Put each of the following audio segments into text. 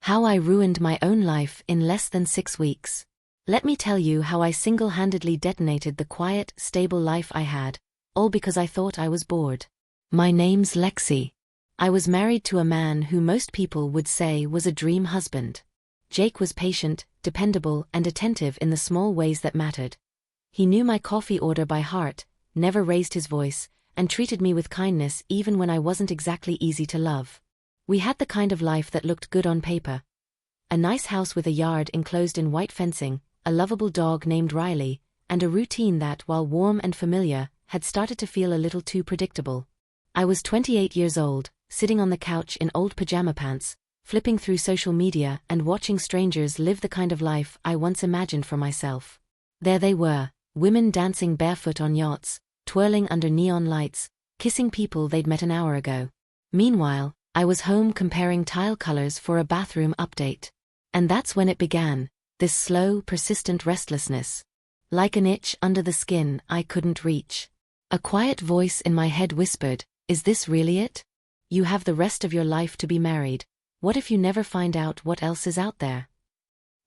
How I ruined my own life in less than 6 weeks. Let me tell you how I single-handedly detonated the quiet, stable life I had, all because I thought I was bored. My name's Lexi. I was married to a man who most people would say was a dream husband. Jake was patient, dependable, and attentive in the small ways that mattered. He knew my coffee order by heart, never raised his voice, and treated me with kindness even when I wasn't exactly easy to love. We had the kind of life that looked good on paper. A nice house with a yard enclosed in white fencing, a lovable dog named Riley, and a routine that, while warm and familiar, had started to feel a little too predictable. I was 28 years old, sitting on the couch in old pajama pants, flipping through social media and watching strangers live the kind of life I once imagined for myself. There they were, women dancing barefoot on yachts, twirling under neon lights, kissing people they'd met an hour ago. Meanwhile, I was home comparing tile colors for a bathroom update. And that's when it began, this slow, persistent restlessness. Like an itch under the skin I couldn't reach. A quiet voice in my head whispered, "Is this really it? You have the rest of your life to be married. What if you never find out what else is out there?"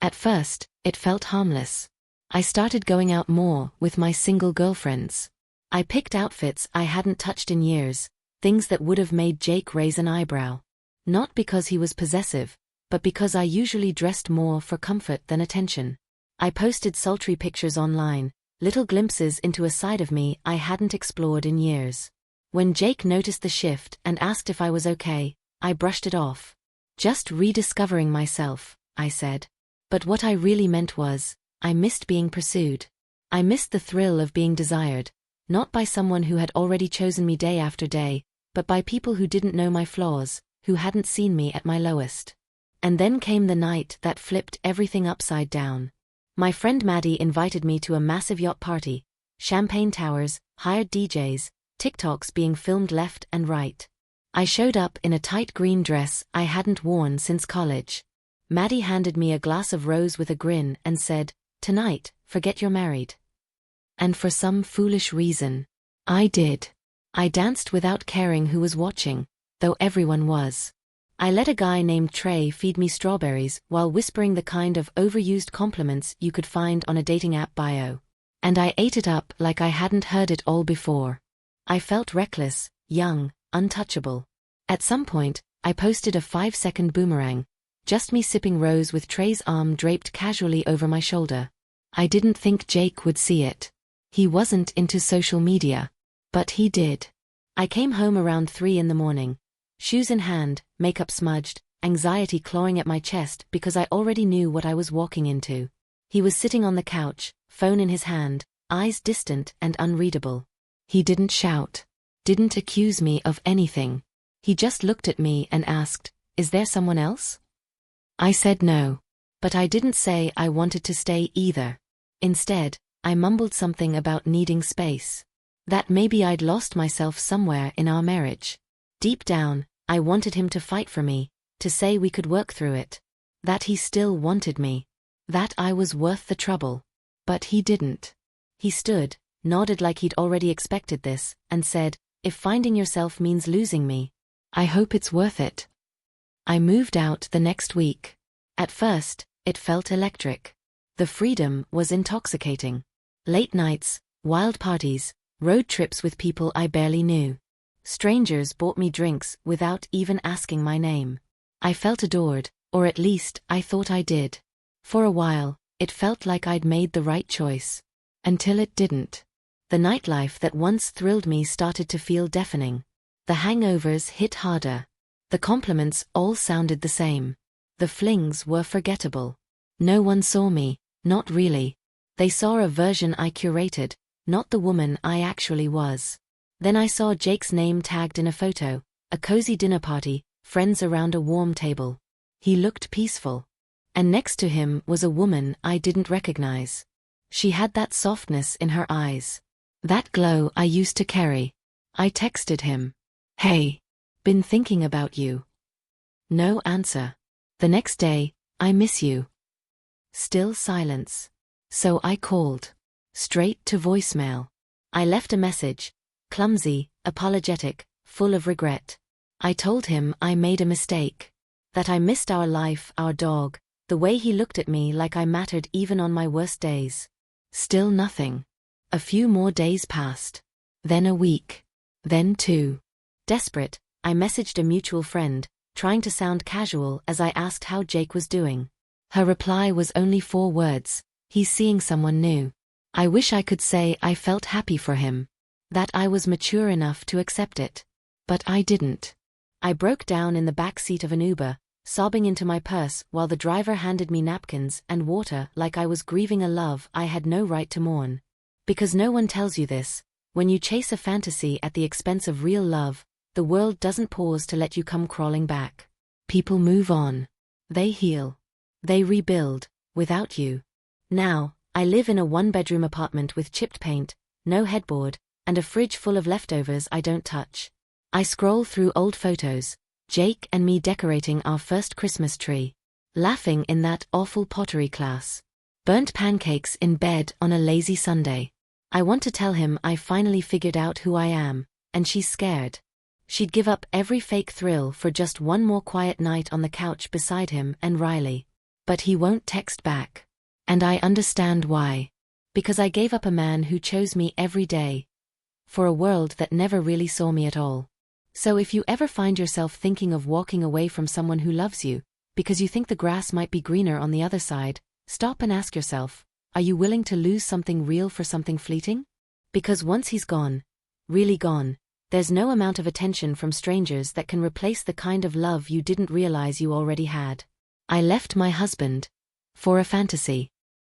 At first, it felt harmless. I started going out more with my single girlfriends. I picked outfits I hadn't touched in years, things that would have made Jake raise an eyebrow. Not because he was possessive, but because I usually dressed more for comfort than attention. I posted sultry pictures online, little glimpses into a side of me I hadn't explored in years. When Jake noticed the shift and asked if I was okay, I brushed it off. "Just rediscovering myself," I said. But what I really meant was, I missed being pursued. I missed the thrill of being desired, not by someone who had already chosen me day after day, but by people who didn't know my flaws, who hadn't seen me at my lowest. And then came the night that flipped everything upside down. My friend Maddie invited me to a massive yacht party, champagne towers, hired DJs, TikToks being filmed left and right. I showed up in a tight green dress I hadn't worn since college. Maddie handed me a glass of rose with a grin and said, "Tonight, forget you're married." And for some foolish reason, I did. I danced without caring who was watching, though everyone was. I let a guy named Trey feed me strawberries while whispering the kind of overused compliments you could find on a dating app bio. And I ate it up like I hadn't heard it all before. I felt reckless, young, untouchable. At some point, I posted a 5-second boomerang, just me sipping rose with Trey's arm draped casually over my shoulder. I didn't think Jake would see it. He wasn't into social media. But he did. I came home around 3 in the morning, shoes in hand, makeup smudged, anxiety clawing at my chest because I already knew what I was walking into. He was sitting on the couch, phone in his hand, eyes distant and unreadable. He didn't shout. Didn't accuse me of anything. He just looked at me and asked, "Is there someone else?" I said no. But I didn't say I wanted to stay either. Instead, I mumbled something about needing space. That maybe I'd lost myself somewhere in our marriage. Deep down, I wanted him to fight for me, to say we could work through it. That he still wanted me. That I was worth the trouble. But he didn't. He stood, nodded like he'd already expected this, and said, "If finding yourself means losing me, I hope it's worth it." I moved out the next week. At first, it felt electric. The freedom was intoxicating. Late nights, wild parties, road trips with people I barely knew. Strangers bought me drinks without even asking my name. I felt adored, or at least I thought I did. For a while, it felt like I'd made the right choice. Until it didn't. The nightlife that once thrilled me started to feel deafening. The hangovers hit harder. The compliments all sounded the same. The flings were forgettable. No one saw me, not really. They saw a version I curated, not the woman I actually was. Then I saw Jake's name tagged in a photo, a cozy dinner party, friends around a warm table. He looked peaceful. And next to him was a woman I didn't recognize. She had that softness in her eyes. That glow I used to carry. I texted him. "Hey. Been thinking about you." No answer. The next day, "I miss you." Still silence. So I called. Straight to voicemail. I left a message, clumsy, apologetic, full of regret. I told him I made a mistake. That I missed our life, our dog, the way he looked at me like I mattered even on my worst days. Still nothing. A few more days passed. Then a week. Then 2. Desperate, I messaged a mutual friend, trying to sound casual as I asked how Jake was doing. Her reply was only 4 words: he's seeing someone new. I wish I could say I felt happy for him. That I was mature enough to accept it. But I didn't. I broke down in the back seat of an Uber, sobbing into my purse while the driver handed me napkins and water like I was grieving a love I had no right to mourn. Because no one tells you this, when you chase a fantasy at the expense of real love, the world doesn't pause to let you come crawling back. People move on. They heal. They rebuild, without you. Now, I live in a 1-bedroom apartment with chipped paint, no headboard, and a fridge full of leftovers I don't touch. I scroll through old photos, Jake and me decorating our first Christmas tree, laughing in that awful pottery class, burnt pancakes in bed on a lazy Sunday. I want to tell him I finally figured out who I am, and she's scared. She'd give up every fake thrill for just one more quiet night on the couch beside him and Riley. But he won't text back. And I understand why. Because I gave up a man who chose me every day, for a world that never really saw me at all. So if you ever find yourself thinking of walking away from someone who loves you, because you think the grass might be greener on the other side, stop and ask yourself, are you willing to lose something real for something fleeting? Because once he's gone, really gone, there's no amount of attention from strangers that can replace the kind of love you didn't realize you already had. I left my husband for a fantasy.